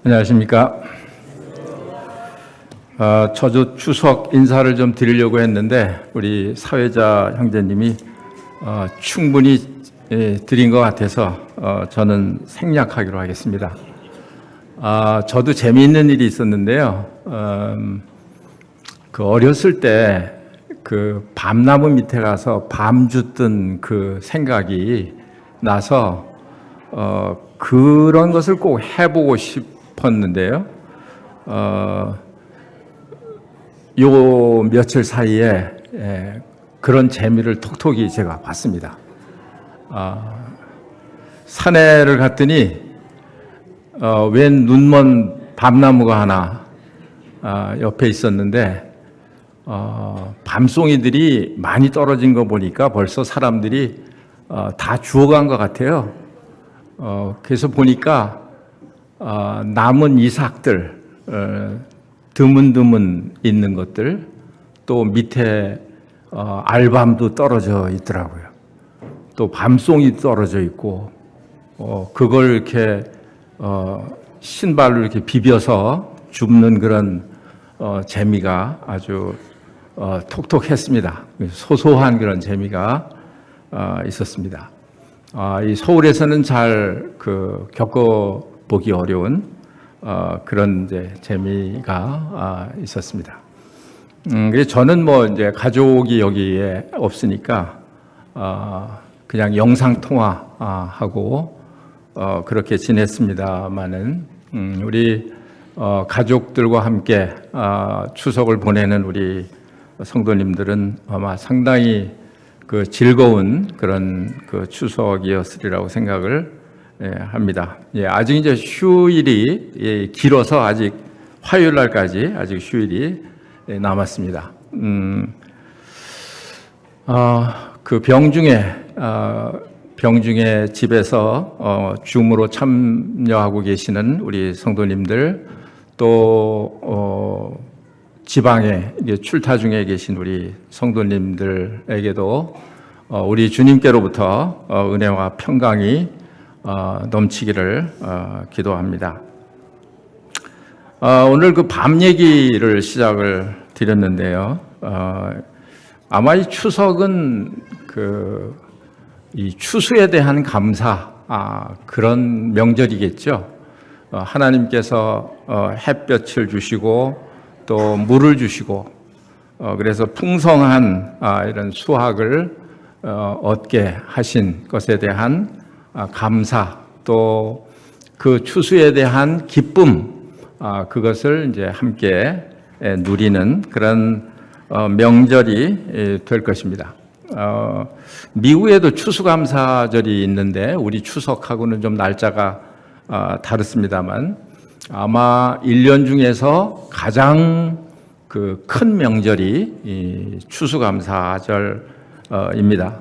안녕하십니까. 저도 추석 인사를 좀 드리려고 했는데 우리 사회자 형제님이 충분히 드린 것 같아서 저는 생략하기로 하겠습니다. 저도 재미있는 일이 있었는데요. 그 어렸을 때 그 밤나무 밑에 가서 밤 줬던 그 생각이 나서 그런 것을 꼭 해보고 싶었는데요. 요 며칠 사이에 그런 재미를 톡톡히 제가 봤습니다. 산에를 갔더니 웬 눈먼 밤나무가 하나 옆에 있었는데 밤송이들이 많이 떨어진 거 보니까 벌써 사람들이 다 죽어간 것 같아요. 그래서 보니까 남은 이삭들 드문드문 있는 것들, 또 밑에 알밤도 떨어져 있더라고요. 또 밤송이 떨어져 있고 그걸 이렇게 신발로 이렇게 비벼서 줍는 그런 재미가 아주 톡톡했습니다. 소소한 그런 재미가 있었습니다. 이 서울에서는 잘 겪어보기 어려운 그런 이제 재미가 있었습니다. 그래서 저는 이제 가족이 여기에 없으니까 그냥 영상 통화하고 그렇게 지냈습니다만은 우리 가족들과 함께 추석을 보내는 우리 성도님들은 아마 상당히 즐거운 그런 추석이었으리라고 생각을 합니다. 아직 이제 휴일이 길어서 아직 화요일 날까지 아직 휴일이 남았습니다. 그 병중에 집에서 줌으로 참여하고 계시는 우리 성도님들, 또 지방에 출타 중에 계신 우리 성도님들에게도 우리 주님께로부터 은혜와 평강이 넘치기를 기도합니다. 오늘 그 밤 얘기를 시작을 드렸는데요. 아마 이 추석은 이 추수에 대한 감사, 그런 명절이겠죠. 하나님께서 햇볕을 주시고 또 물을 주시고 그래서 풍성한 이런 수확을 얻게 하신 것에 대한 감사, 또 그 추수에 대한 기쁨, 그것을 이제 함께 누리는 그런 명절이 될 것입니다. 미국에도 추수감사절이 있는데 우리 추석하고는 좀 날짜가 다릅니다만 아마 1년 중에서 가장 큰 명절이 이 추수감사절입니다.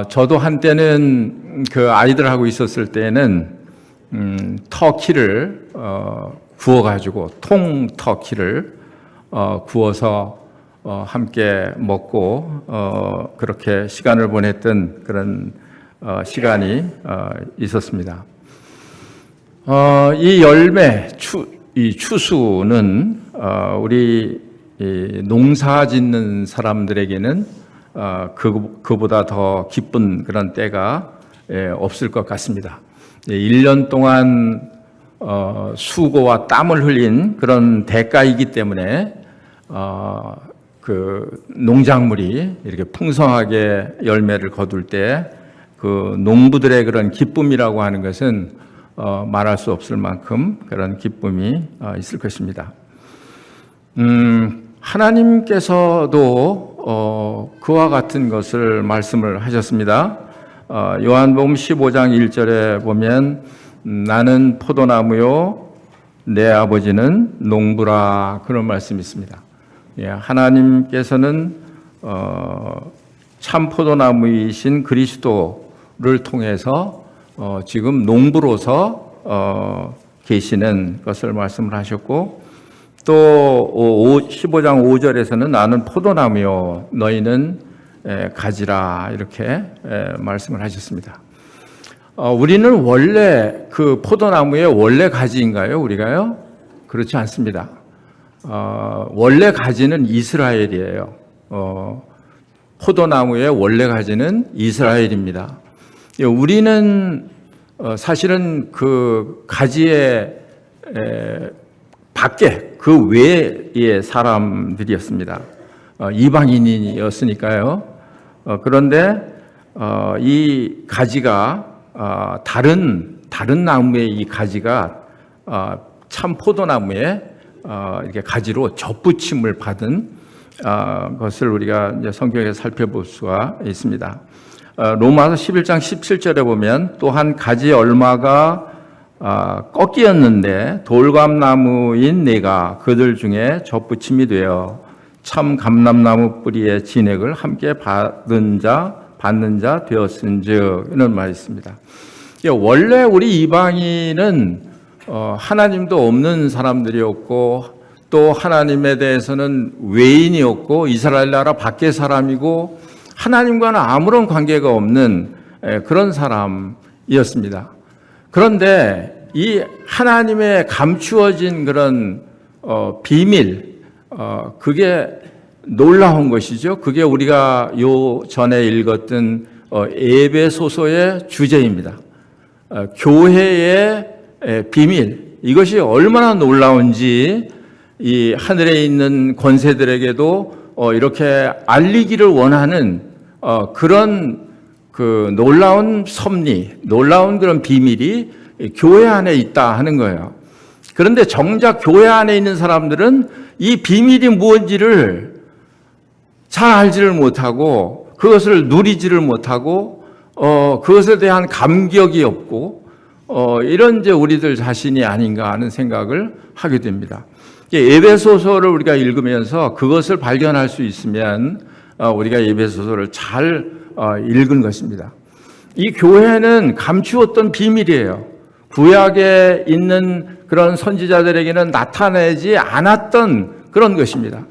저도 한때는 아이들하고 있었을 때는 터키를 구워가지고 통터키를 구워서 함께 먹고 그렇게 시간을 보냈던 그런 시간이 있었습니다. 이 열매, 이 추수는 우리 농사 짓는 사람들에게는 그보다 더 기쁜 그런 때가 없을 것 같습니다. 1년 동안 수고와 땀을 흘린 그런 대가이기 때문에 농작물이 이렇게 풍성하게 열매를 거둘 때 농부들의 그런 기쁨이라고 하는 것은 말할 수 없을 만큼 그런 기쁨이 있을 것입니다. 하나님께서도 그와 같은 것을 말씀을 하셨습니다. 요한복음 15장 1절에 보면 나는 포도나무요 내 아버지는 농부라, 그런 말씀이 있습니다. 하나님께서는 참 포도나무이신 그리스도를 통해서 지금 농부로서 계시는 것을 말씀을 하셨고, 또 15장 5절에서는 나는 포도나무요 너희는 가지라, 이렇게 말씀을 하셨습니다. 우리는 원래 그 포도나무의 원래 가지인가요? 우리가요? 그렇지 않습니다. 원래 가지는 이스라엘이에요. 포도나무의 원래 가지는 이스라엘입니다. 우리는 사실은 그 가지의 밖에 그 외의 사람들이었습니다. 이방인이었으니까요. 그런데 이 가지가 다른 나무의 이 가지가 참 포도나무에 이렇게 가지로 접붙임을 받은 것을 우리가 이제 성경에서 살펴볼 수가 있습니다. 로마서 11장 17절에 보면 또한 가지 얼마가 꺾이었는데 돌감나무인 내가 그들 중에 접붙임이 되어 참 감람나무 뿌리의 진액을 함께 받는 자 되었은즉 이런 말이 있습니다. 원래 우리 이방인은 하나님도 없는 사람들이었고 또 하나님에 대해서는 외인이었고 이스라엘 나라 밖의 사람이고 하나님과는 아무런 관계가 없는 그런 사람이었습니다. 그런데 이 하나님의 감추어진 그런 비밀, 그게 놀라운 것이죠. 그게 우리가 요 전에 읽었던 에베소서의 주제입니다. 교회의 비밀, 이것이 얼마나 놀라운지 이 하늘에 있는 권세들에게도 이렇게 알리기를 원하는 그런 그 놀라운 섭리, 놀라운 그런 비밀이 교회 안에 있다 하는 거예요. 그런데 정작 교회 안에 있는 사람들은 이 비밀이 무엇인지를 잘 알지를 못하고 그것을 누리지를 못하고 그것에 대한 감격이 없고 이런 이제 우리들 자신이 아닌가 하는 생각을 하게 됩니다. 에베소서를 우리가 읽으면서 그것을 발견할 수 있으면 우리가 에베소서를 잘 읽은 것입니다. 이 교회는 감추었던 비밀이에요. 구약에 있는 그런 선지자들에게는 나타내지 않았던 그런 것입니다.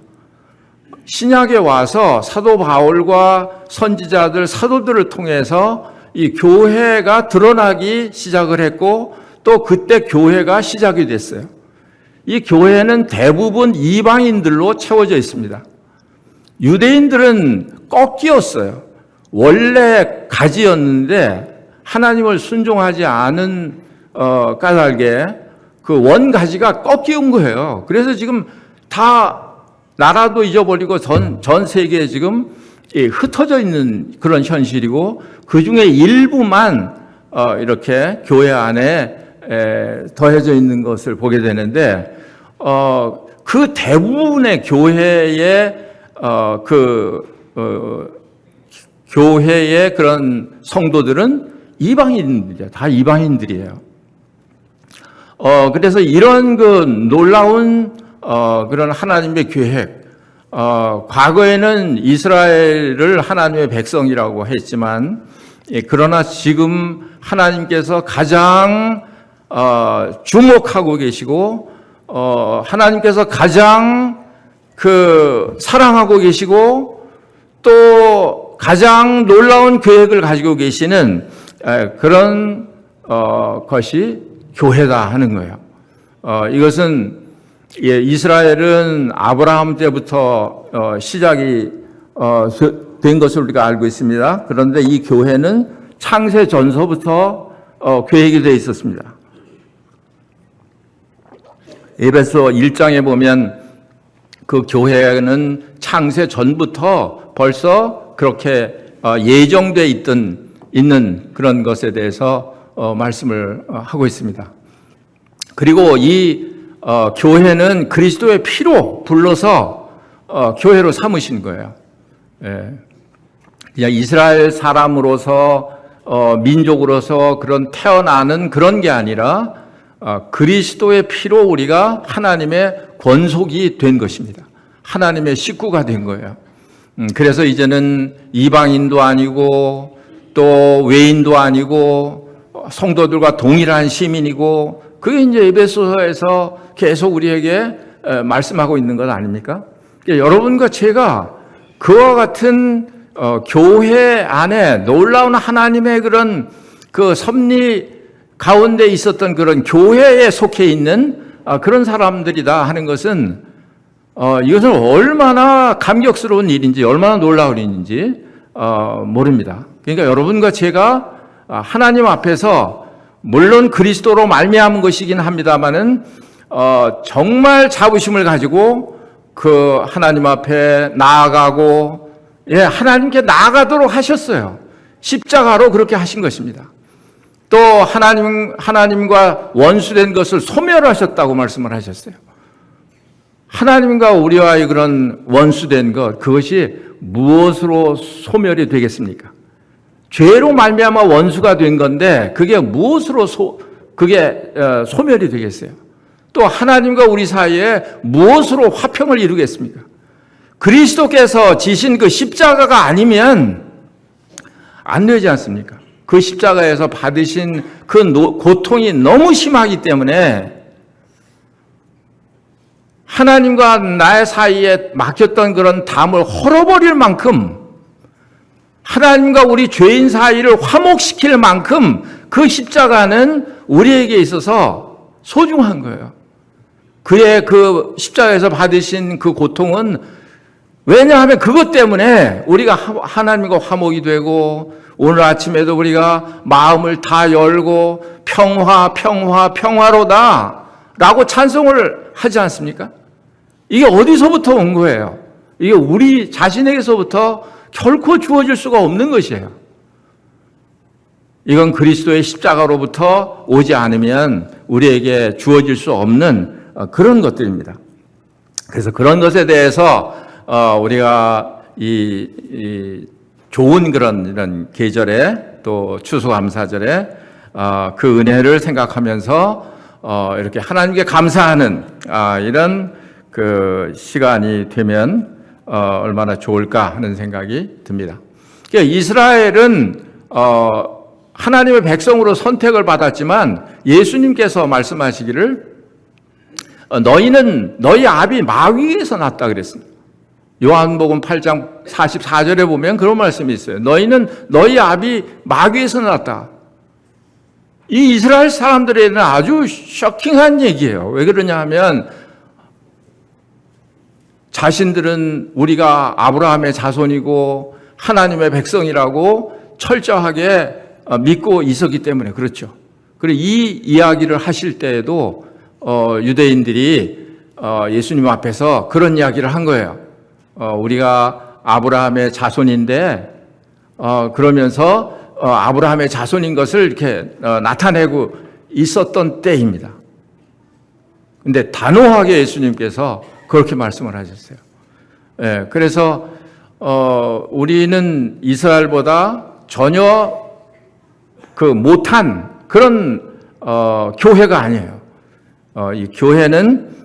신약에 와서 사도 바울과 선지자들, 사도들을 통해서 이 교회가 드러나기 시작을 했고 또 그때 교회가 시작이 됐어요. 이 교회는 대부분 이방인들로 채워져 있습니다. 유대인들은 꺾이었어요. 원래 가지였는데 하나님을 순종하지 않은 까닭에 그 원가지가 꺾이는 거예요. 그래서 지금 다 나라도 잊어버리고 전 세계에 지금 흩어져 있는 그런 현실이고 그 중에 일부만 이렇게 교회 안에 더해져 있는 것을 보게 되는데 그 대부분의 교회의 그런 성도들은 이방인들이에요. 다 이방인들이에요. 그래서 이런 그 놀라운 그런 하나님의 계획, 과거에는 이스라엘을 하나님의 백성이라고 했지만, 그러나 지금 하나님께서 가장 주목하고 계시고, 하나님께서 가장 사랑하고 계시고, 또 가장 놀라운 계획을 가지고 계시는 그런 것이 교회다 하는 거예요. 이것은 이스라엘은 아브라함 때부터 시작이 된 것을 우리가 알고 있습니다. 그런데 이 교회는 창세 전서부터 계획이 되어 있었습니다. 에베소 1장에 보면 그 교회는 창세 전부터 벌써 그렇게 예정되어 있는 그런 것에 대해서 말씀을 하고 있습니다. 그리고 이 교회는 그리스도의 피로 불러서 교회로 삼으신 거예요. 그냥 이스라엘 사람으로서 민족으로서 그런 태어나는 그런 게 아니라 그리스도의 피로 우리가 하나님의 권속이 된 것입니다. 하나님의 식구가 된 거예요. 그래서 이제는 이방인도 아니고 또 외인도 아니고 성도들과 동일한 시민이고 그게 이제 에베소서에서 계속 우리에게 말씀하고 있는 것 아닙니까? 여러분과 제가 그와 같은 교회 안에 놀라운 하나님의 그런 그 섭리 가운데 있었던 그런 교회에 속해 있는 그런 사람들이다 하는 것은 이것은 얼마나 감격스러운 일인지 얼마나 놀라운 일인지 모릅니다. 그러니까 여러분과 제가 하나님 앞에서 물론 그리스도로 말미암은 것이긴 합니다만은 정말 자부심을 가지고 그 하나님 앞에 나아가고 하나님께 나아가도록 하셨어요. 십자가로 그렇게 하신 것입니다. 또 하나님과 원수된 것을 소멸하셨다고 말씀을 하셨어요. 하나님과 우리와의 그런 원수된 것, 그것이 무엇으로 소멸이 되겠습니까? 죄로 말미암아 원수가 된 건데 그게 무엇으로 소멸이 되겠어요? 또 하나님과 우리 사이에 무엇으로 화평을 이루겠습니까? 그리스도께서 지신 그 십자가가 아니면 안 되지 않습니까? 그 십자가에서 받으신 그 고통이 너무 심하기 때문에 하나님과 나의 사이에 막혔던 그런 담을 헐어버릴 만큼 하나님과 우리 죄인 사이를 화목시킬 만큼 그 십자가는 우리에게 있어서 소중한 거예요. 그의 그 십자가에서 받으신 그 고통은 왜냐하면 그것 때문에 우리가 하나님과 화목이 되고 오늘 아침에도 우리가 마음을 다 열고 평화로다 라고 찬송을 하지 않습니까? 이게 어디서부터 온 거예요? 이게 우리 자신에게서부터 결코 주어질 수가 없는 것이에요. 이건 그리스도의 십자가로부터 오지 않으면 우리에게 주어질 수 없는 그런 것들입니다. 그래서 그런 것에 대해서 우리가 이 좋은 이런 계절에 또 추수감사절에 그 은혜를 생각하면서 이렇게 하나님께 감사하는 이런 그 시간이 되면 얼마나 좋을까 하는 생각이 듭니다. 그러니까 이스라엘은 하나님의 백성으로 선택을 받았지만 예수님께서 말씀하시기를 너희는 너희 아비 마귀에서 났다 그랬습니다. 요한복음 8장 44절에 보면 그런 말씀이 있어요. 너희는 너희 아비 마귀에서 났다. 이 이스라엘 사람들에게는 아주 쇼킹한 얘기예요. 왜 그러냐 하면 자신들은 우리가 아브라함의 자손이고 하나님의 백성이라고 철저하게 믿고 있었기 때문에 그렇죠. 그리고 이 이야기를 하실 때에도 유대인들이 예수님 앞에서 그런 이야기를 한 거예요. 우리가 아브라함의 자손인데 그러면서 아브라함의 자손인 것을 이렇게 나타내고 있었던 때입니다. 근데 단호하게 예수님께서 그렇게 말씀을 하셨어요. 그래서 우리는 이스라엘보다 전혀 그 못한 그런 교회가 아니에요. 이 교회는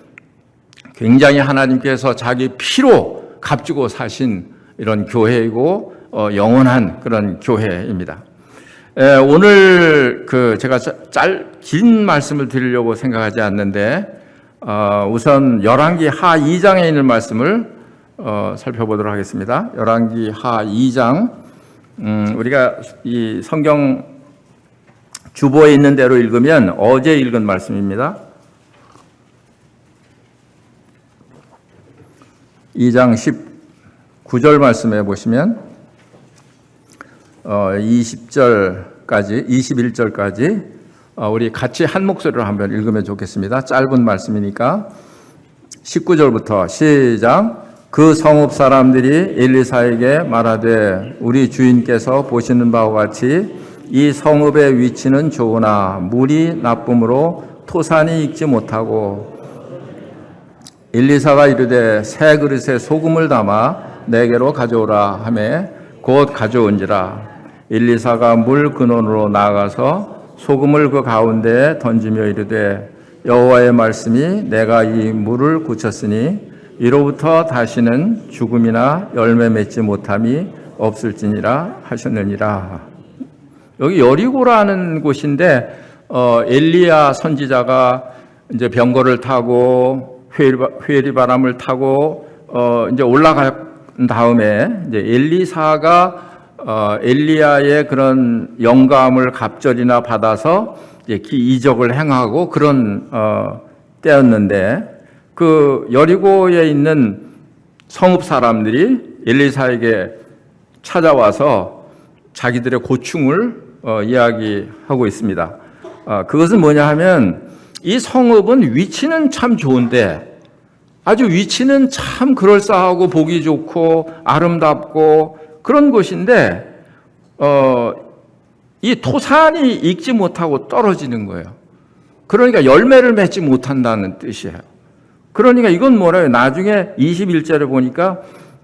굉장히 하나님께서 자기 피로 값주고 사신 이런 교회이고 영원한 그런 교회입니다. 오늘 제가 긴 말씀을 드리려고 생각하지 않는데 우선 열왕기 하 2장에 있는 말씀을 살펴보도록 하겠습니다. 열왕기 하 2장 우리가 이 성경 주보에 있는 대로 읽으면 어제 읽은 말씀입니다. 2장 19절 말씀에 보시면 20절까지 21절까지 우리 같이 한 목소리로 한번 읽으면 좋겠습니다. 짧은 말씀이니까 19절부터 시작. 그 성읍 사람들이 엘리사에게 말하되 우리 주인께서 보시는 바와 같이 이 성읍의 위치는 좋으나 물이 나쁨으로 토산이 익지 못하고 엘리사가 이르되 새 그릇에 소금을 담아 내게로 가져오라 하매 곧 가져온지라. 엘리사가 물 근원으로 나아가서 소금을 그 가운데에 던지며 이르되 여호와의 말씀이 내가 이 물을 굳혔으니 이로부터 다시는 죽음이나 열매 맺지 못함이 없을지니라 하셨느니라. 여기 여리고라는 곳인데 엘리야 선지자가 이제 병거를 타고 회리 바람을 타고 이제 올라간 다음에 이제 엘리사가 엘리야의 그런 영감을 갑절이나 받아서 이제 이적을 행하고 그런 때였는데, 그 여리고에 있는 성읍 사람들이 엘리사에게 찾아와서 자기들의 고충을 이야기하고 있습니다. 그것은 뭐냐 하면, 이 성읍은 위치는 참 좋은데, 아주 위치는 참 그럴싸하고 보기 좋고 아름답고 그런 곳인데, 이 토산이 익지 못하고 떨어지는 거예요. 그러니까 열매를 맺지 못한다는 뜻이에요. 그러니까 이건 뭐래요? 나중에 21절에 보니까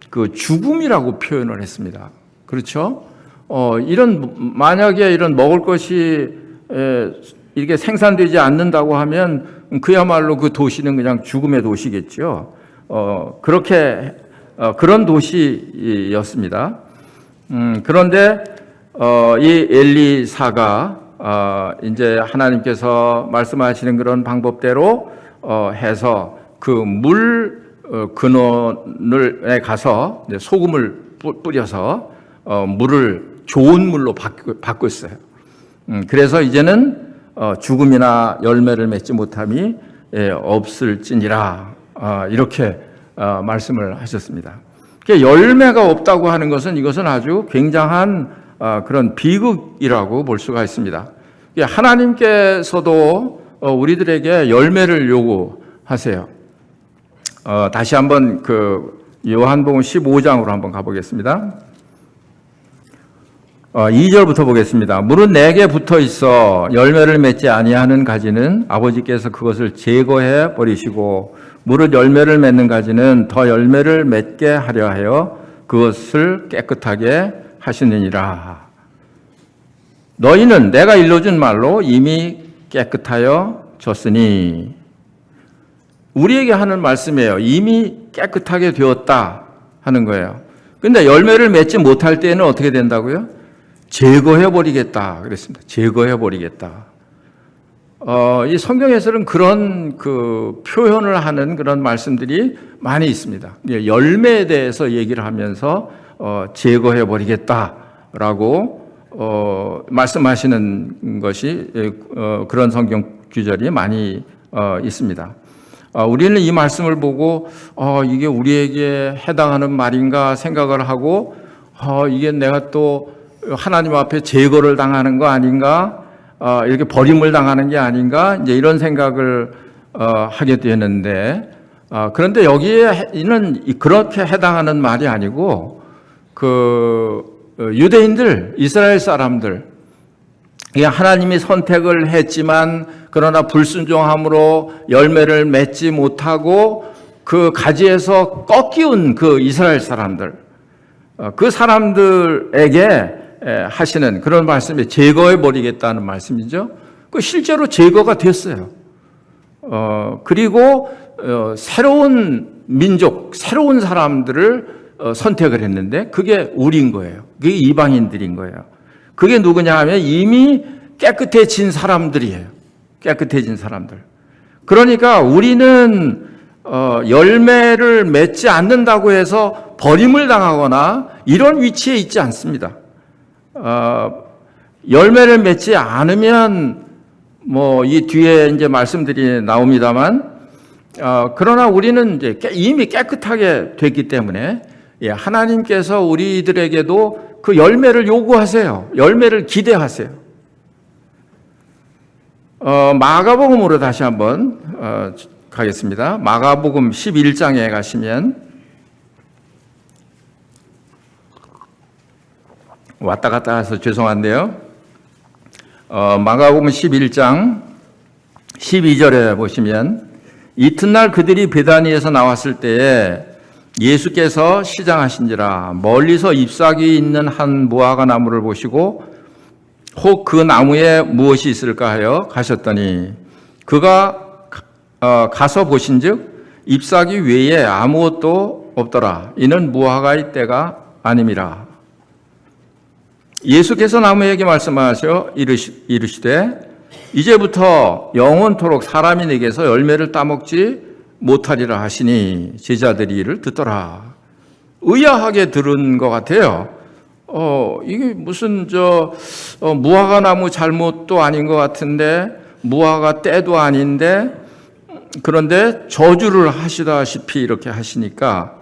그 죽음이라고 표현을 했습니다. 그렇죠? 만약에 이런 먹을 것이 이게 생산되지 않는다고 하면 그야말로 그 도시는 그냥 죽음의 도시겠죠. 그런 도시였습니다. 그런데 이 엘리사가 이제 하나님께서 말씀하시는 그런 방법대로 해서 그 물 근원에 가서 소금을 뿌려서 좋은 물로 바꿨어요. 그래서 이제는 죽음이나 열매를 맺지 못함이 없을지니라, 이렇게 말씀을 하셨습니다. 열매가 없다고 하는 것은, 이것은 아주 굉장한 그런 비극이라고 볼 수가 있습니다. 하나님께서도 우리들에게 열매를 요구하세요. 다시 한번 그 요한복음 15장으로 한번 가보겠습니다. 2절부터 보겠습니다. 물은 내게 붙어 있어 열매를 맺지 아니하는 가지는 아버지께서 그것을 제거해 버리시고, 물은 열매를 맺는 가지는 더 열매를 맺게 하려 하여 그것을 깨끗하게 하시느니라. 너희는 내가 일러준 말로 이미 깨끗하여 졌으니. 우리에게 하는 말씀이에요. 이미 깨끗하게 되었다 하는 거예요. 근데 열매를 맺지 못할 때는 어떻게 된다고요? 제거해버리겠다 그랬습니다. 제거해버리겠다. 이 성경에서는 그런 그 표현을 하는 그런 말씀들이 많이 있습니다. 열매에 대해서 얘기를 하면서 제거해버리겠다라고 말씀하시는 것이 그런 성경 구절이 많이 있습니다. 우리는 이 말씀을 보고 이게 우리에게 해당하는 말인가 생각을 하고, 이게 내가 또 하나님 앞에 제거를 당하는 거 아닌가, 이렇게 버림을 당하는 게 아닌가, 이제 이런 생각을 하게 되는데, 그런데 여기에는 그렇게 해당하는 말이 아니고, 그 유대인들, 이스라엘 사람들, 하나님이 선택을 했지만 그러나 불순종함으로 열매를 맺지 못하고 그 가지에서 꺾이운 그 이스라엘 사람들, 그 사람들에게 하시는 그런 말씀이 제거해 버리겠다는 말씀이죠. 그 실제로 제거가 됐어요. 그리고 새로운 민족, 새로운 사람들을 선택을 했는데 그게 우리인 거예요. 그게 이방인들인 거예요. 그게 누구냐 하면 이미 깨끗해진 사람들이에요. 깨끗해진 사람들. 그러니까 우리는 열매를 맺지 않는다고 해서 버림을 당하거나 이런 위치에 있지 않습니다. 열매를 맺지 않으면 이 뒤에 이제 말씀들이 나옵니다만, 그러나 우리는 이제 이미 깨끗하게 됐기 때문에 하나님께서 우리들에게도 그 열매를 요구하세요. 열매를 기대하세요. 마가복음으로 다시 한번 가겠습니다. 마가복음 11장에 가시면, 왔다 갔다 해서 죄송한데요. 마가복음 11장 12절에 보시면, 이튿날 그들이 베다니에서 나왔을 때에 예수께서 시장하신지라 멀리서 잎사귀 있는 한 무화과 나무를 보시고 혹 그 나무에 무엇이 있을까 하여 가셨더니, 그가 가서 보신즉 잎사귀 외에 아무것도 없더라. 이는 무화과의 때가 아님이라. 예수께서 나무에게 말씀하셔 이르시되 이제부터 영원토록 사람이 내게서 열매를 따먹지 못하리라 하시니 제자들이 이를 듣더라. 의아하게 들은 것 같아요. 이게 무슨 무화과 나무 잘못도 아닌 것 같은데, 무화과 때도 아닌데, 그런데 저주를 하시다시피 이렇게 하시니까,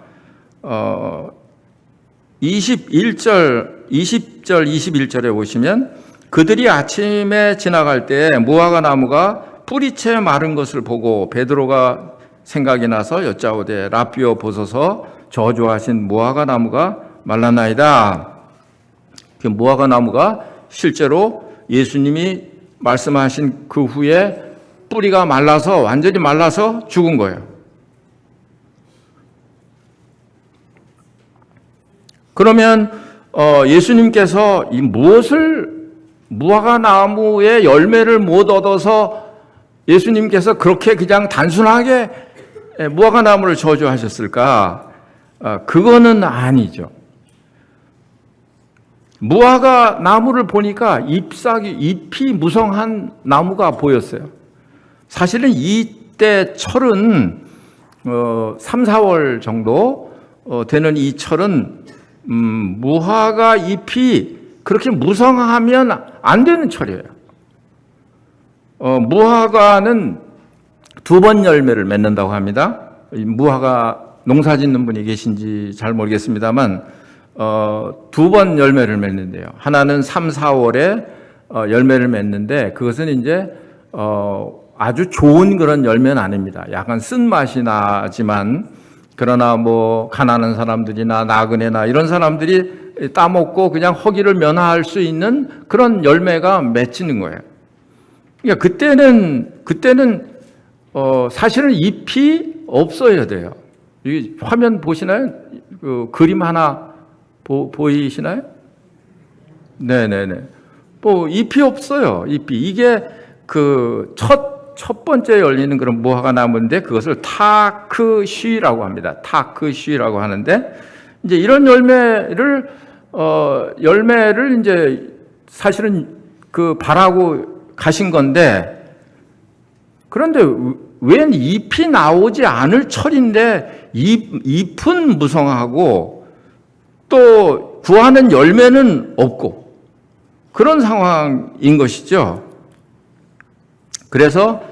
20절, 21절에 보시면, 그들이 아침에 지나갈 때 무화과 나무가 뿌리채 마른 것을 보고 베드로가 생각이 나서 여짜오되 라삐어 보소서 저주하신 무화과 나무가 말랐나이다. 그 무화과 나무가 실제로 예수님이 말씀하신 그 후에 뿌리가 말라서 완전히 말라서 죽은 거예요. 그러면 예수님께서 이 무엇을 무화과 나무의 열매를 못 얻어서 예수님께서 그렇게 그냥 단순하게 무화과 나무를 저주하셨을까? 그거는 아니죠. 무화과 나무를 보니까 잎이 무성한 나무가 보였어요. 사실은 이때 철은 3, 4월 정도 되는 이 철은 무화과 잎이 그렇게 무성하면 안 되는 철이에요. 무화과는 2번 열매를 맺는다고 합니다. 무화과 농사 짓는 분이 계신지 잘 모르겠습니다만 2번 열매를 맺는데요. 하나는 3, 4월에 열매를 맺는데 그것은 이제 아주 좋은 그런 열매는 아닙니다. 약간 쓴맛이 나지만 그러나 가난한 사람들이나 나그네나 이런 사람들이 따먹고 그냥 허기를 면할 수 있는 그런 열매가 맺히는 거예요. 그러니까 그때는 사실은 잎이 없어야 돼요. 이 화면 보시나요? 그 그림 하나 보이시나요? 네네네. 잎이 없어요. 이게 그 첫 번째 열리는 그런 무화과 나무인데 그것을 타크쉬라고 합니다. 타크쉬라고 하는데 이제 이런 열매를 이제 사실은 바라고 가신 건데 그런데 웬 잎이 나오지 않을 철인데 잎은 무성하고 또 구하는 열매는 없고 그런 상황인 것이죠. 그래서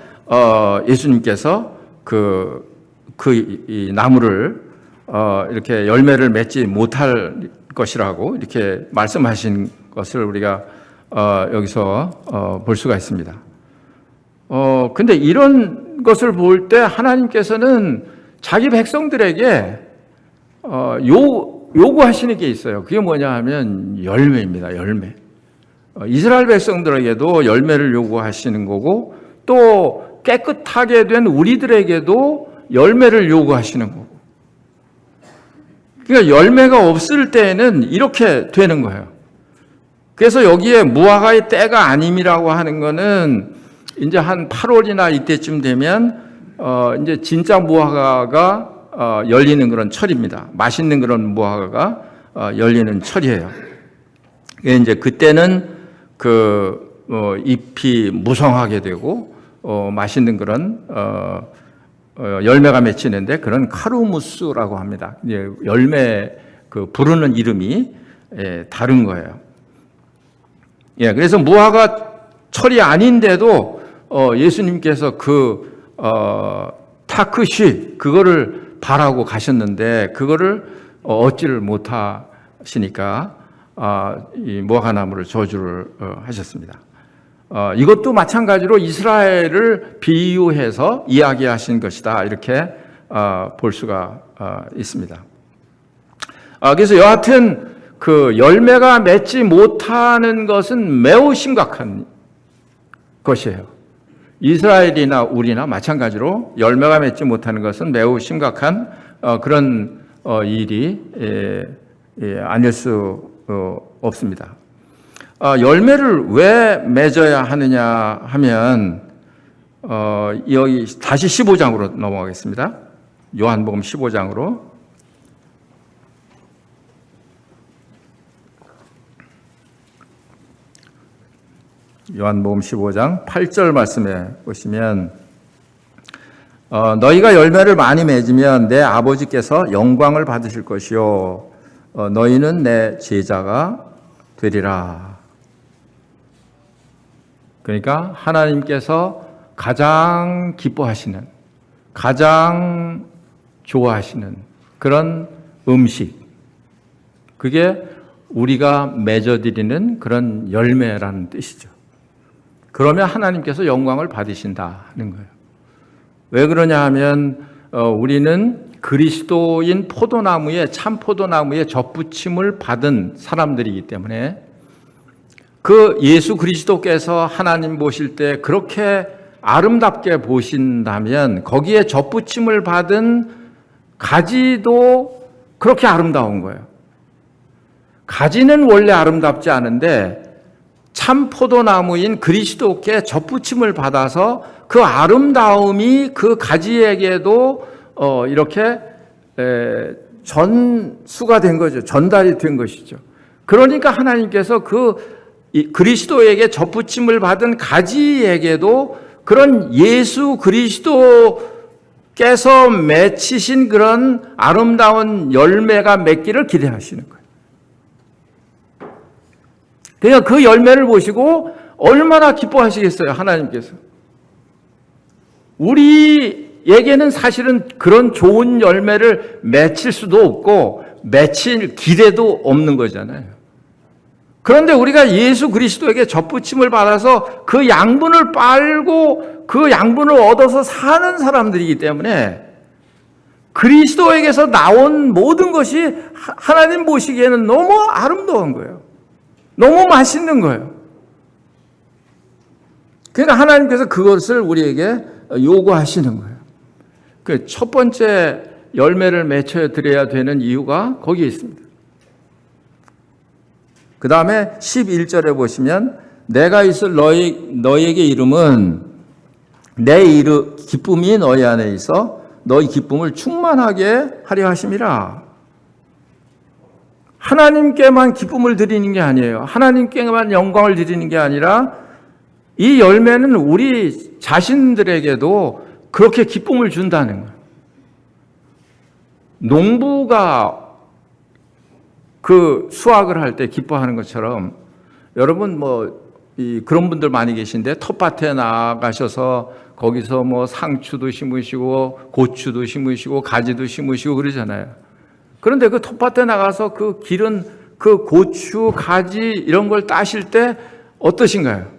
예수님께서 이 나무를 이렇게 열매를 맺지 못할 것이라고 이렇게 말씀하신 것을 우리가 여기서 볼 수가 있습니다. 근데 이런 것을 볼 때 하나님께서는 자기 백성들에게 요구하시는 게 있어요. 그게 뭐냐 하면 열매입니다. 열매. 이스라엘 백성들에게도 열매를 요구하시는 거고 또 깨끗하게 된 우리들에게도 열매를 요구하시는 거고. 그러니까 열매가 없을 때에는 이렇게 되는 거예요. 그래서 여기에 무화과의 때가 아님이라고 하는 거는 이제 한 8월이나 이때쯤 되면 이제 진짜 무화과가 열리는 그런 철입니다. 맛있는 그런 무화과가 열리는 철이에요. 이제 그때는 잎이 무성하게 되고 맛있는 그런 열매가 맺히는데 그런 카루무스라고 합니다. 열매 부르는 이름이 다른 거예요. 그래서 무화과 철이 아닌데도 예수님께서 타크시 그거를 바라고 가셨는데 그거를 얻지를 못하시니까 이 무화과 나무를 저주를 하셨습니다. 이것도 마찬가지로 이스라엘을 비유해서 이야기하신 것이다 이렇게 볼 수가 있습니다. 그래서 여하튼 열매가 맺지 못하는 것은 매우 심각한 것이에요. 이스라엘이나 우리나 마찬가지로 열매가 맺지 못하는 것은 매우 심각한 그런 일이 아닐 수 없습니다. 열매를 왜 맺어야 하느냐 하면 여기 다시 15장으로 넘어가겠습니다. 요한복음 15장으로. 요한복음 15장 8절 말씀에 보시면 너희가 열매를 많이 맺으면 내 아버지께서 영광을 받으실 것이요 너희는 내 제자가 되리라. 그러니까 하나님께서 가장 기뻐하시는, 가장 좋아하시는 그런 음식, 그게 우리가 맺어드리는 그런 열매라는 뜻이죠. 그러면 하나님께서 영광을 받으신다는 거예요. 왜 그러냐 하면 우리는 그리스도인 포도나무에, 참 포도나무에 접붙임을 받은 사람들이기 때문에 그 예수 그리스도께서 하나님 보실 때 그렇게 아름답게 보신다면 거기에 접붙임을 받은 가지도 그렇게 아름다운 거예요. 가지는 원래 아름답지 않은데 참 포도나무인 그리스도께 접붙임을 받아서 그 아름다움이 그 가지에게도 이렇게 전수가 된 거죠. 전달이 된 것이죠. 그러니까 하나님께서 그리스도에게 접붙임을 받은 가지에게도 그런 예수 그리스도께서 맺히신 그런 아름다운 열매가 맺기를 기대하시는 거예요. 그러니까 그 열매를 보시고 얼마나 기뻐하시겠어요, 하나님께서. 우리에게는 사실은 그런 좋은 열매를 맺힐 수도 없고 맺힐 기대도 없는 거잖아요. 그런데 우리가 예수 그리스도에게 접붙임을 받아서 그 양분을 빨고 그 양분을 얻어서 사는 사람들이기 때문에 그리스도에게서 나온 모든 것이 하나님 보시기에는 너무 아름다운 거예요. 너무 맛있는 거예요. 그러니까 하나님께서 그것을 우리에게 요구하시는 거예요. 그 첫 번째 열매를 맺혀 드려야 되는 이유가 거기에 있습니다. 그 다음에 11절에 보시면 내가 있을 너희에게 이름은 내 기쁨이 너희 안에 있어 너희 기쁨을 충만하게 하려 하심이라. 하나님께만 기쁨을 드리는 게 아니에요. 하나님께만 영광을 드리는 게 아니라 이 열매는 우리 자신들에게도 그렇게 기쁨을 준다는 거예요. 농부가 그 수확을 할 때 기뻐하는 것처럼 여러분 그런 분들 많이 계신데 텃밭에 나가셔서 거기서 상추도 심으시고 고추도 심으시고 가지도 심으시고 그러잖아요. 그런데 그 텃밭에 나가서 그 기른 그 고추, 가지 이런 걸 따실 때 어떠신가요?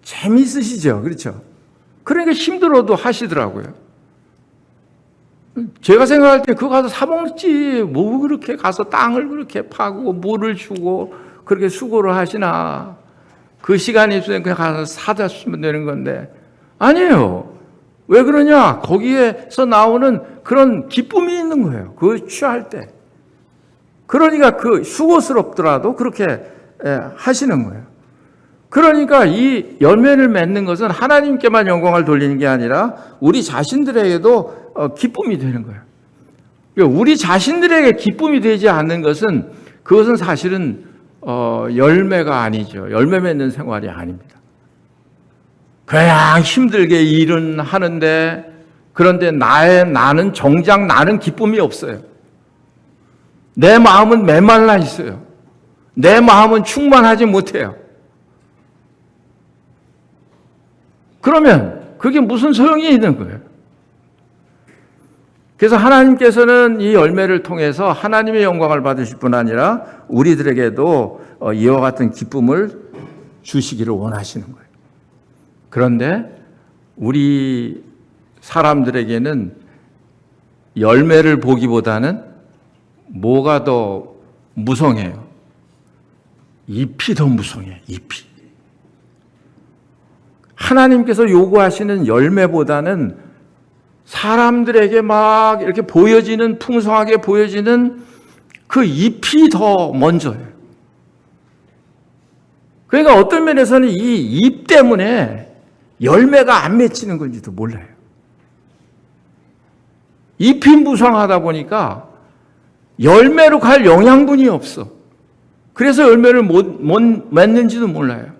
재미있으시죠? 그렇죠? 그러니까 힘들어도 하시더라고요. 제가 생각할 때 그거 가서 사먹지 뭐 그렇게 가서 땅을 그렇게 파고 물을 주고 그렇게 수고를 하시나. 그 시간이 있으면 그냥 가서 사다 주면 되는 건데 아니에요. 왜 그러냐? 거기에서 나오는 그런 기쁨이 있는 거예요. 그 취할 때. 그러니까 수고스럽더라도 그렇게 하시는 거예요. 그러니까 이 열매를 맺는 것은 하나님께만 영광을 돌리는 게 아니라 우리 자신들에게도 기쁨이 되는 거예요. 우리 자신들에게 기쁨이 되지 않는 것은 그것은 사실은 열매가 아니죠. 열매 맺는 생활이 아닙니다. 그냥 힘들게 일은 하는데 그런데 나는 정작 나는 기쁨이 없어요. 내 마음은 메말라 있어요. 내 마음은 충만하지 못해요. 그러면 그게 무슨 소용이 있는 거예요? 그래서 하나님께서는 이 열매를 통해서 하나님의 영광을 받으실 뿐 아니라 우리들에게도 이와 같은 기쁨을 주시기를 원하시는 거예요. 그런데 우리 사람들에게는 열매를 보기보다는 뭐가 더 무성해요? 잎이 더 무성해요. 잎이. 하나님께서 요구하시는 열매보다는 사람들에게 막 이렇게 보여지는, 풍성하게 보여지는 그 잎이 더 먼저예요. 그러니까 어떤 면에서는 이 잎 때문에 열매가 안 맺히는 건지도 몰라요. 잎이 무성하다 보니까 열매로 갈 영양분이 없어. 그래서 열매를 못 맺는지도 몰라요.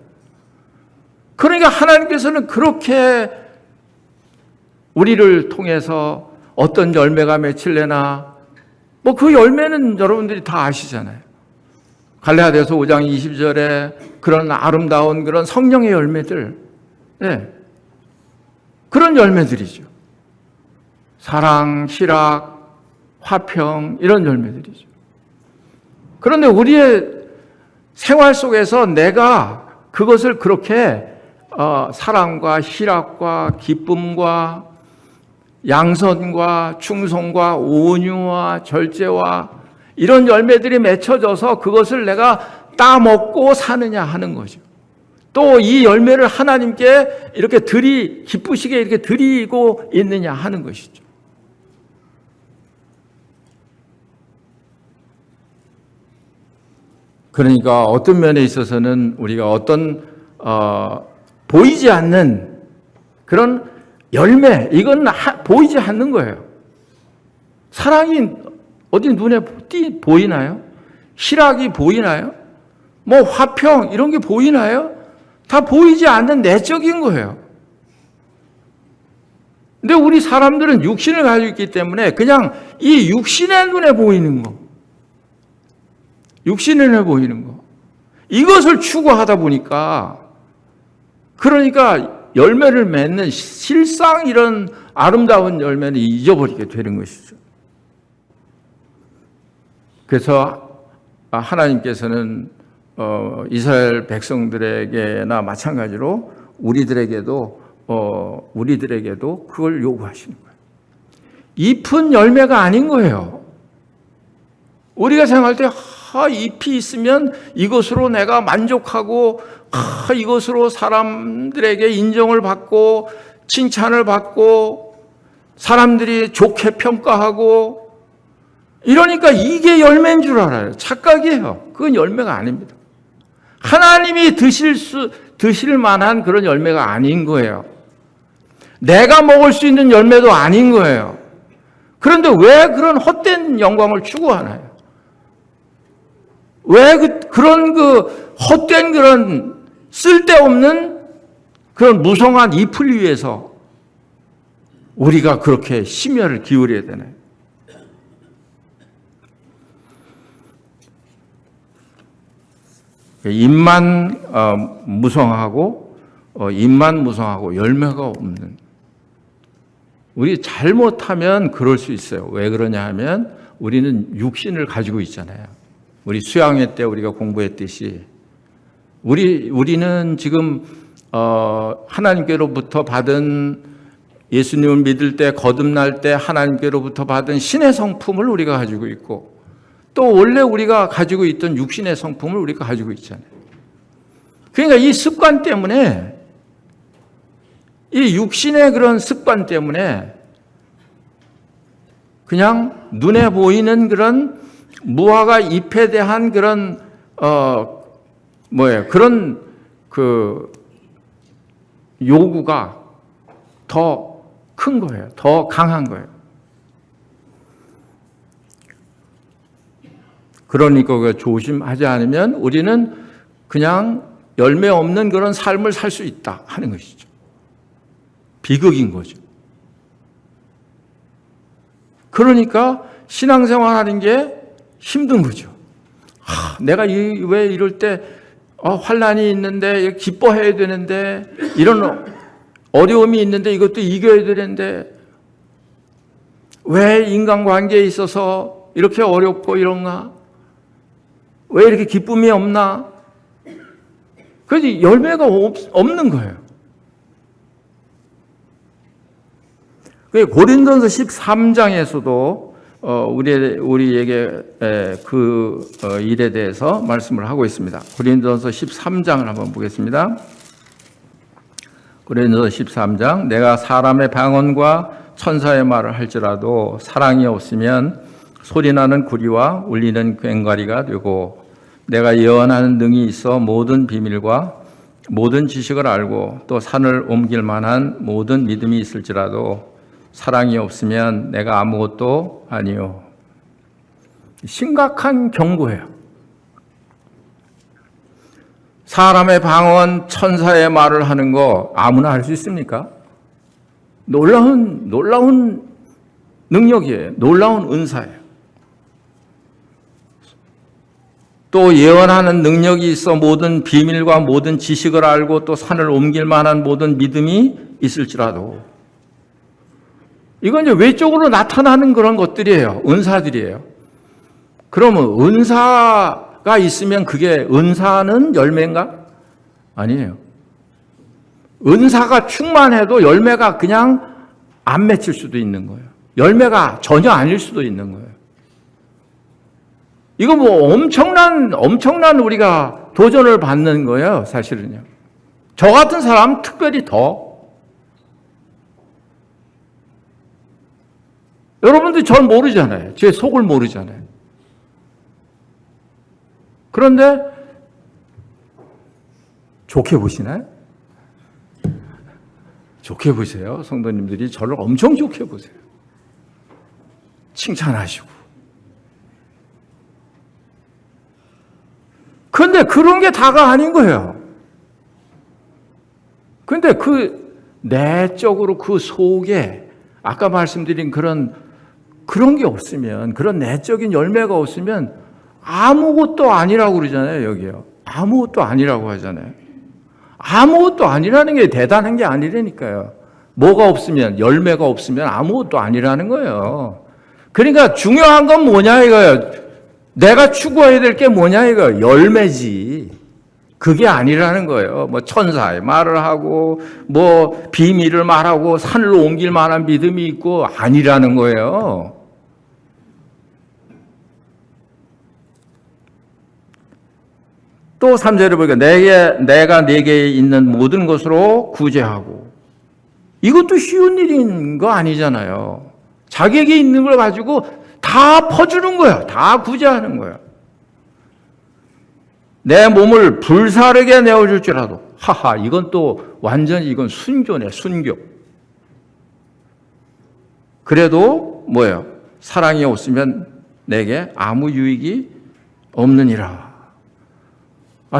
그러니까 하나님께서는 그렇게 우리를 통해서 어떤 열매가 맺힐래나 그 열매는 여러분들이 다 아시잖아요. 갈라디아서 5장 20절에 그런 아름다운 그런 성령의 열매들, 네. 그런 열매들이죠. 사랑, 희락, 화평 이런 열매들이죠. 그런데 우리의 생활 속에서 내가 그것을 그렇게 사랑과 희락과 기쁨과 양선과 충성과 온유와 절제와 이런 열매들이 맺혀져서 그것을 내가 따먹고 사느냐 하는 거죠. 또 이 열매를 하나님께 이렇게 기쁘시게 이렇게 드리고 있느냐 하는 것이죠. 그러니까 어떤 면에 있어서는 우리가 어떤 보이지 않는 그런 열매, 이건 보이지 않는 거예요. 사랑이 어디 눈에 보이나요? 희락이 보이나요? 뭐 화평 이런 게 보이나요? 다 보이지 않는 내적인 거예요. 근데 우리 사람들은 육신을 가지고 있기 때문에 그냥 이 육신의 눈에 보이는 거, 육신의 눈에 보이는 거, 이것을 추구하다 보니까 그러니까 열매를 맺는 실상 이런 아름다운 열매를 잊어버리게 되는 것이죠. 그래서 하나님께서는 이스라엘 백성들에게나 마찬가지로 우리들에게도 그걸 요구하시는 거예요. 잎은 열매가 아닌 거예요. 우리가 생각할 때 잎이 있으면 이것으로 내가 만족하고 이것으로 사람들에게 인정을 받고 칭찬을 받고 사람들이 좋게 평가하고 이러니까 이게 열매인 줄 알아요. 착각이에요. 그건 열매가 아닙니다. 하나님이 드실 만한 그런 열매가 아닌 거예요. 내가 먹을 수 있는 열매도 아닌 거예요. 그런데 왜 그런 헛된 영광을 추구하나요? 왜 그런 헛된 그런 쓸데없는 그런 무성한 잎을 위해서 우리가 그렇게 심혈을 기울여야 되나요? 잎만 무성하고 열매가 없는, 우리 잘못하면 그럴 수 있어요. 왜 그러냐 하면 우리는 육신을 가지고 있잖아요. 우리 수양회 때 우리가 공부했듯이 우리는 지금 하나님께로부터 받은, 예수님을 믿을 때 거듭날 때 하나님께로부터 받은 신의 성품을 우리가 가지고 있고 또 원래 우리가 가지고 있던 육신의 성품을 우리가 가지고 있잖아요. 그러니까 이 습관 때문에, 이 육신의 그런 습관 때문에 그냥 눈에 보이는 그런 무화과 잎에 대한 그런 그런 요구가 더 큰 거예요. 더 강한 거예요. 그러니까 조심하지 않으면 우리는 그냥 열매 없는 그런 삶을 살 수 있다 하는 것이죠. 비극인 거죠. 그러니까 신앙생활 하는 게 힘든 거죠. 내가 왜 이럴 때 환난이 있는데 기뻐해야 되는데, 이런 어려움이 있는데 이것도 이겨야 되는데 왜 인간관계에 있어서 이렇게 어렵고 이런가? 왜 이렇게 기쁨이 없나? 그래서 열매가 없는 거예요. 고린도서 13장에서도 우리에게 그 일에 대해서 말씀을 하고 있습니다. 고린도서 13장을 한번 보겠습니다. 고린도서 13장, 내가 사람의 방언과 천사의 말을 할지라도 사랑이 없으면 소리나는 구리와 울리는 꽹과리가 되고, 내가 예언하는 능이 있어 모든 비밀과 모든 지식을 알고 또 산을 옮길 만한 모든 믿음이 있을지라도 사랑이 없으면 내가 아무것도 아니요. 심각한 경고예요. 사람의 방언, 천사의 말을 하는 거 아무나 할 수 있습니까? 놀라운 능력이에요. 놀라운 은사예요. 또 예언하는 능력이 있어 모든 비밀과 모든 지식을 알고 또 산을 옮길 만한 모든 믿음이 있을지라도 이건 이제 외적으로 나타나는 그런 것들이에요. 은사들이에요. 그러면 은사가 있으면 그게 은사는 열매인가? 아니에요. 은사가 충만해도 열매가 그냥 안 맺힐 수도 있는 거예요. 열매가 전혀 아닐 수도 있는 거예요. 이거 뭐 엄청난 우리가 도전을 받는 거예요, 사실은요. 저 같은 사람 특별히 더. 여러분들 절 모르잖아요. 제 속을 모르잖아요. 그런데 좋게 보시나요? 좋게 보세요. 성도님들이 저를 엄청 좋게 보세요. 칭찬하시고. 그런데 그런 게 다가 아닌 거예요. 그런데 그 내적으로 그 속에 아까 말씀드린 그런 게 없으면, 그런 내적인 열매가 없으면 아무것도 아니라고 그러잖아요, 여기요. 아무것도 아니라고 하잖아요. 아무것도 아니라는 게 대단한 게 아니라니까요. 뭐가 없으면, 열매가 없으면 아무것도 아니라는 거예요. 그러니까 중요한 건 뭐냐 이거예요. 내가 추구해야 될 게 뭐냐 이거예요. 열매지. 그게 아니라는 거예요. 뭐 천사의 말을 하고 뭐 비밀을 말하고 산을 옮길 만한 믿음이 있고 아니라는 거예요. 또 3절에 보니까 내가 네게 있는 모든 것으로 구제하고, 이것도 쉬운 일인 거 아니잖아요. 자기에게 있는 걸 가지고 다 퍼주는 거야. 다 구제하는 거야. 내 몸을 불사르게 내어줄지라도, 하하, 이건 또 완전히 이건 순교네, 순교. 그래도 뭐예요? 사랑이 없으면 내게 아무 유익이 없느니라.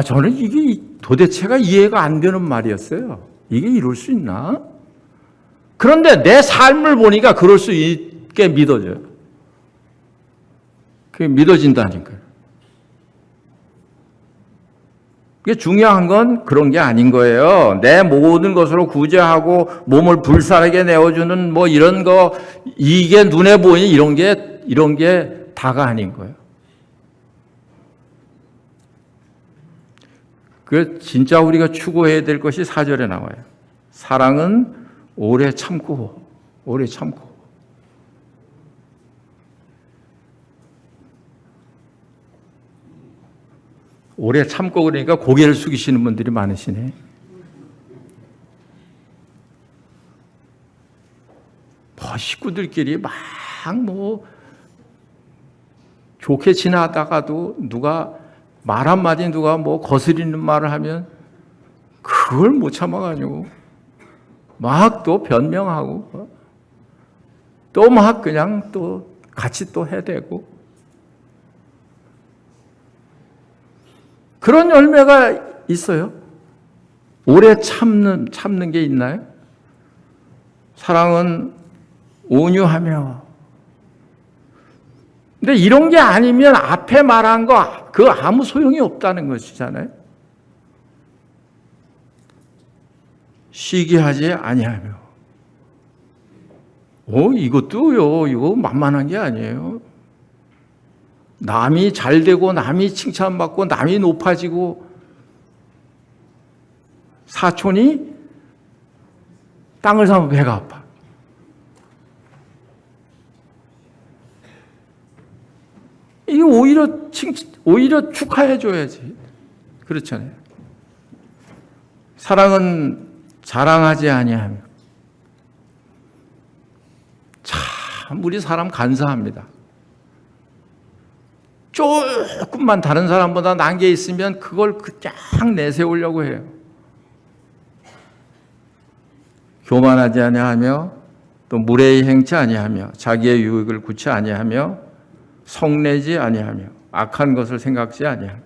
저는 이게 도대체가 이해가 안 되는 말이었어요. 이게 이럴 수 있나? 그런데 내 삶을 보니까 그럴 수 있게 믿어져요. 그게 믿어진다니까요. 이게 중요한 건 그런 게 아닌 거예요. 내 모든 것으로 구제하고 몸을 불사르게 내어주는 뭐 이런 거, 이게 눈에 보이는 이런 게 다가 아닌 거예요. 그 진짜 우리가 추구해야 될 것이 4절에 나와요. 사랑은 오래 참고. 오래 참고 그러니까 고개를 숙이시는 분들이 많으시네. 식구들끼리 막 좋게 지나다가도 누가 말 한마디 누가 거스리는 말을 하면 그걸 못 참아가지고 막 또 변명하고 또 막 그냥 또 같이 또 해대고, 그런 열매가 있어요? 오래 참는 게 있나요? 사랑은 온유하며. 근데 이런 게 아니면 앞에 말한 거 그 아무 소용이 없다는 것이잖아요. 시기하지 아니하며. 이것도요, 이거 만만한 게 아니에요. 남이 잘 되고 남이 칭찬받고 남이 높아지고 사촌이 땅을 사면 배가 아파. 이게 오히려 축하해줘야지. 그렇잖아요. 사랑은 자랑하지 아니하며. 참 우리 사람 간사합니다. 조금만 다른 사람보다 난 게 있으면 그걸 그냥 내세우려고 해요. 교만하지 아니하며 또 무례히 행치 아니하며 자기의 유익을 구치 아니하며 성내지 아니하며 악한 것을 생각지 아니하며.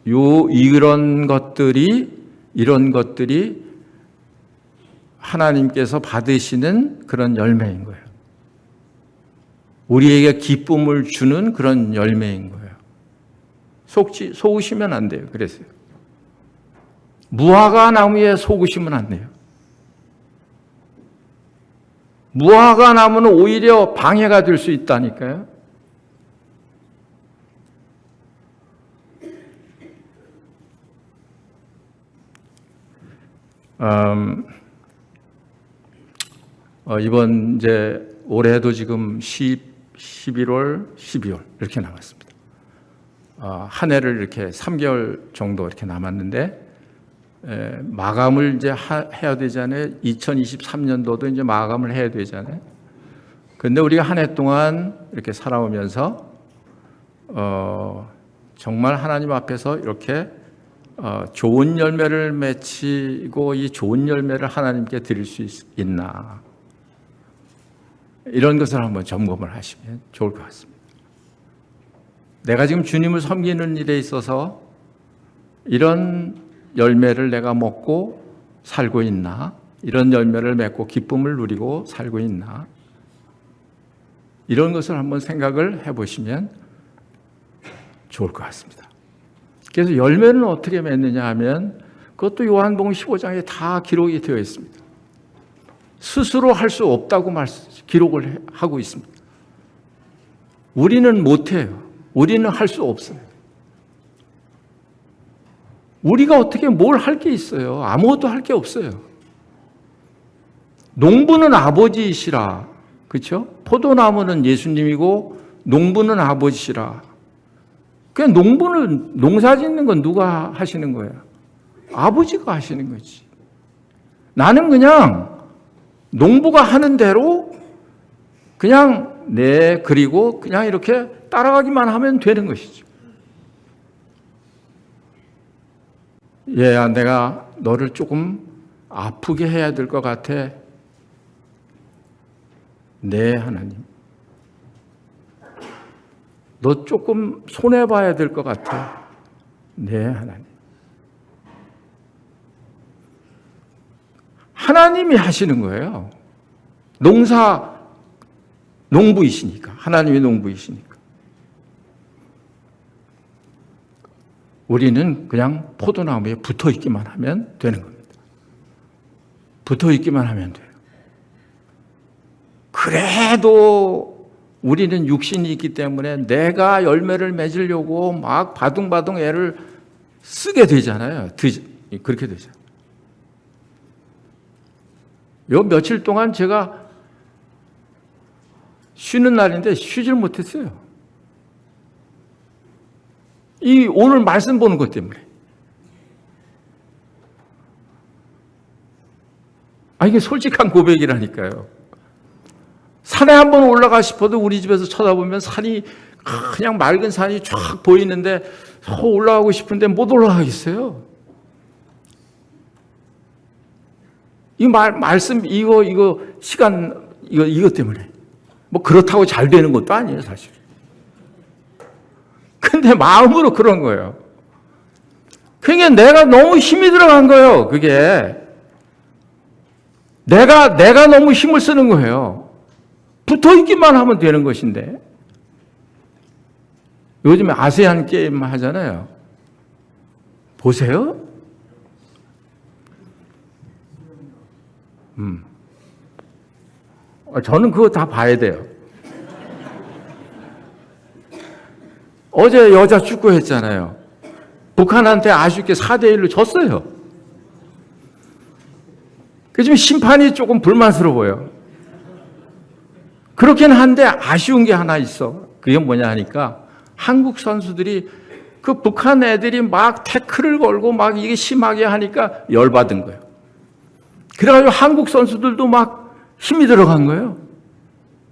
이런 것들이 하나님께서 받으시는 그런 열매인 거예요. 우리에게 기쁨을 주는 그런 열매인 거예요. 속으시면 안 돼요. 그래서요. 무화과 나무에 속으시면 안 돼요. 무화과 나무는 오히려 방해가 될 수 있다니까요. 이번 이제 올해도 지금 11월, 12월 이렇게 남았습니다. 한 해를 이렇게 3개월 정도 이렇게 남았는데 마감을 이제 해야 되잖아요. 2023년도도 이제 마감을 해야 되잖아요. 그런데 우리가 한 해 동안 이렇게 살아오면서 정말 하나님 앞에서 이렇게 좋은 열매를 맺히고 이 좋은 열매를 하나님께 드릴 수 있나, 이런 것을 한번 점검을 하시면 좋을 것 같습니다. 내가 지금 주님을 섬기는 일에 있어서 이런 열매를 내가 먹고 살고 있나, 이런 열매를 맺고 기쁨을 누리고 살고 있나, 이런 것을 한번 생각을 해보시면 좋을 것 같습니다. 그래서 열매는 어떻게 맺느냐 하면 그것도 요한복음 15장에 다 기록이 되어 있습니다. 스스로 할 수 없다고 기록을 하고 있습니다. 우리는 못해요. 우리는 할 수 없어요. 우리가 어떻게 뭘 할 게 있어요? 아무것도 할 게 없어요. 농부는 아버지이시라. 그렇죠? 포도나무는 예수님이고 농부는 아버지시라. 그냥 농부는 농사 짓는 건 누가 하시는 거예요? 아버지가 하시는 거지. 나는 그냥 농부가 하는 대로 그냥 그리고 그냥 이렇게 따라가기만 하면 되는 것이죠. 얘야, 내가 너를 조금 아프게 해야 될 것 같아. 네, 하나님. 너 조금 손해봐야 될 것 같아. 네, 하나님. 하나님이 하시는 거예요. 농부이시니까. 하나님이 농부이시니까. 우리는 그냥 포도나무에 붙어 있기만 하면 되는 겁니다. 붙어 있기만 하면 돼요. 그래도 우리는 육신이 있기 때문에 내가 열매를 맺으려고 막 바둥바둥 애를 쓰게 되잖아요. 그렇게 되잖아요. 요 며칠 동안 제가 쉬는 날인데 쉬질 못했어요. 오늘 말씀 보는 것 때문에. 이게 솔직한 고백이라니까요. 산에 한번 올라가 싶어도 우리 집에서 쳐다보면 산이 그냥 맑은 산이 쫙 보이는데 올라가고 싶은데 못 올라가겠어요. 말씀 이거 시간 이거 때문에 뭐 그렇다고 잘 되는 것도 아니에요, 사실. 근데 마음으로 그런 거예요. 그게 내가 너무 힘이 들어간 거예요. 그게 내가 너무 힘을 쓰는 거예요. 붙어 있기만 하면 되는 것인데. 요즘에 아세안 게임 하잖아요. 보세요. 저는 그거 다 봐야 돼요. 어제 여자 축구 했잖아요. 북한한테 아쉽게 4대1로 졌어요. 지금 심판이 조금 불만스러워요. 그렇긴 한데 아쉬운 게 하나 있어. 그게 뭐냐 하니까 한국 선수들이 그 북한 애들이 막 태클을 걸고 막 이게 심하게 하니까 열받은 거예요. 그래가지고 한국 선수들도 막 힘이 들어간 거예요.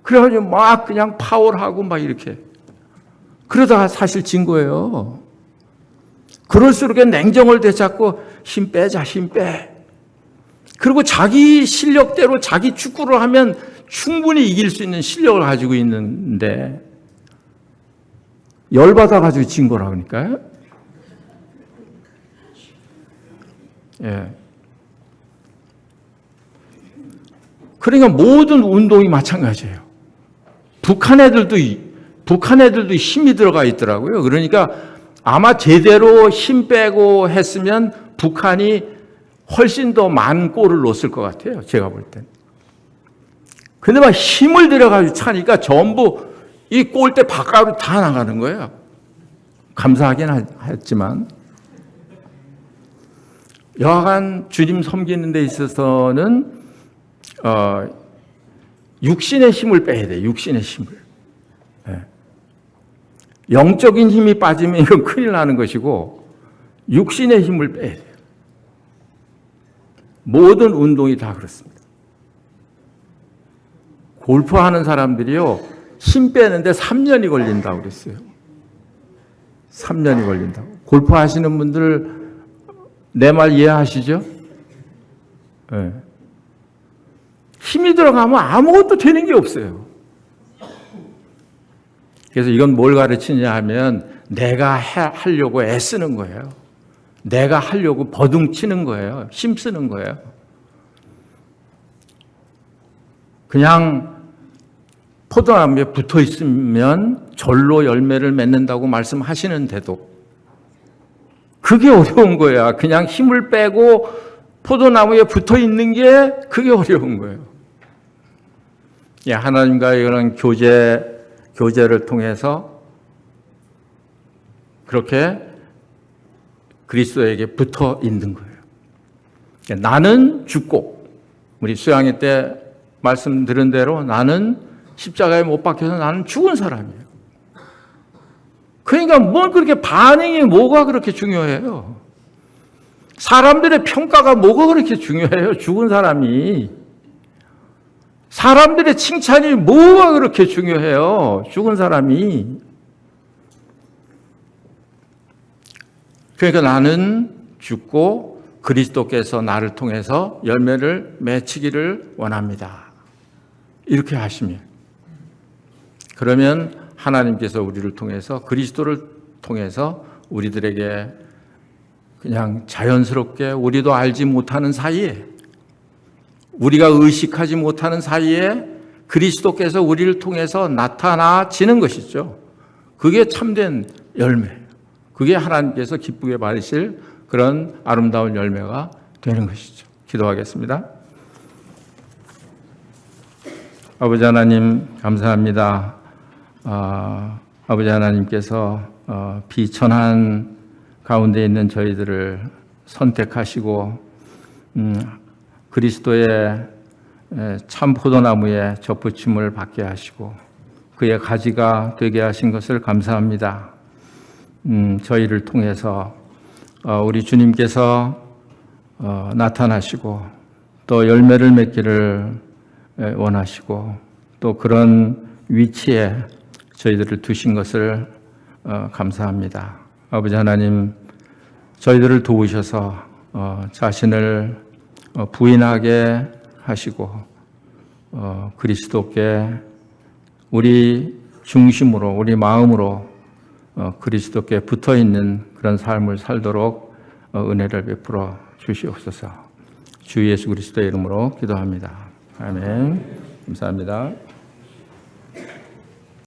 그래가지고 막 그냥 파울하고 막 이렇게. 그러다가 사실 진 거예요. 그럴수록 냉정을 되찾고 힘 빼자, 힘 빼. 그리고 자기 실력대로 자기 축구를 하면 충분히 이길 수 있는 실력을 가지고 있는데 열받아가지고 진 거라니까요. 예. 그러니까 모든 운동이 마찬가지예요. 북한 애들도 힘이 들어가 있더라고요. 그러니까 아마 제대로 힘 빼고 했으면 북한이 훨씬 더 많은 골을 넣었을 것 같아요. 제가 볼 땐. 근데 막 힘을 들여가지고 차니까 전부 이 골대 바깥으로 다 나가는 거예요. 감사하긴 했지만. 여하간 주님 섬기는 데 있어서는 육신의 힘을 빼야 돼요. 육신의 힘을. 네. 영적인 힘이 빠지면 이건 큰일 나는 것이고 육신의 힘을 빼야 돼요. 모든 운동이 다 그렇습니다. 골프하는 사람들이요, 힘 빼는데 3년이 걸린다고 그랬어요. 3년이 걸린다고. 골프 하시는 분들 내 말 이해하시죠? 네. 힘이 들어가면 아무것도 되는 게 없어요. 그래서 이건 뭘 가르치냐 하면 내가 하려고 애쓰는 거예요. 내가 하려고 버둥치는 거예요. 힘쓰는 거예요. 그냥 포도나무에 붙어 있으면 절로 열매를 맺는다고 말씀하시는데도 그게 어려운 거야. 그냥 힘을 빼고 포도나무에 붙어 있는 게 그게 어려운 거예요. 하나님과의 이런 교제를 통해서 그렇게 그리스도에게 붙어 있는 거예요. 나는 죽고, 우리 수양회 때 말씀드린 대로 나는 십자가에 못 박혀서 나는 죽은 사람이에요. 그러니까 뭘 그렇게 반응이 뭐가 그렇게 중요해요? 사람들의 평가가 뭐가 그렇게 중요해요? 죽은 사람이. 사람들의 칭찬이 뭐가 그렇게 중요해요? 죽은 사람이. 그러니까 나는 죽고 그리스도께서 나를 통해서 열매를 맺히기를 원합니다. 이렇게 하시면. 그러면 하나님께서 우리를 통해서 그리스도를 통해서 우리들에게 그냥 자연스럽게 우리도 알지 못하는 사이에 우리가 의식하지 못하는 사이에 그리스도께서 우리를 통해서 나타나지는 것이죠. 그게 참된 열매예요. 그게 하나님께서 기쁘게 받으실 그런 아름다운 열매가 되는 것이죠. 기도하겠습니다. 아버지 하나님 감사합니다. 아버지 하나님께서 비천한 가운데 있는 저희들을 선택하시고 그리스도의 참 포도나무에 접붙임을 받게 하시고 그의 가지가 되게 하신 것을 감사합니다. 저희를 통해서 우리 주님께서 나타나시고 또 열매를 맺기를 원하시고 또 그런 위치에 저희들을 두신 것을 감사합니다. 아버지 하나님, 저희들을 도우셔서 자신을 부인하게 하시고 그리스도께 우리 중심으로 우리 마음으로 그리스도께 붙어있는 그런 삶을 살도록 은혜를 베풀어 주시옵소서. 주 예수 그리스도의 이름으로 기도합니다. 아멘. 감사합니다.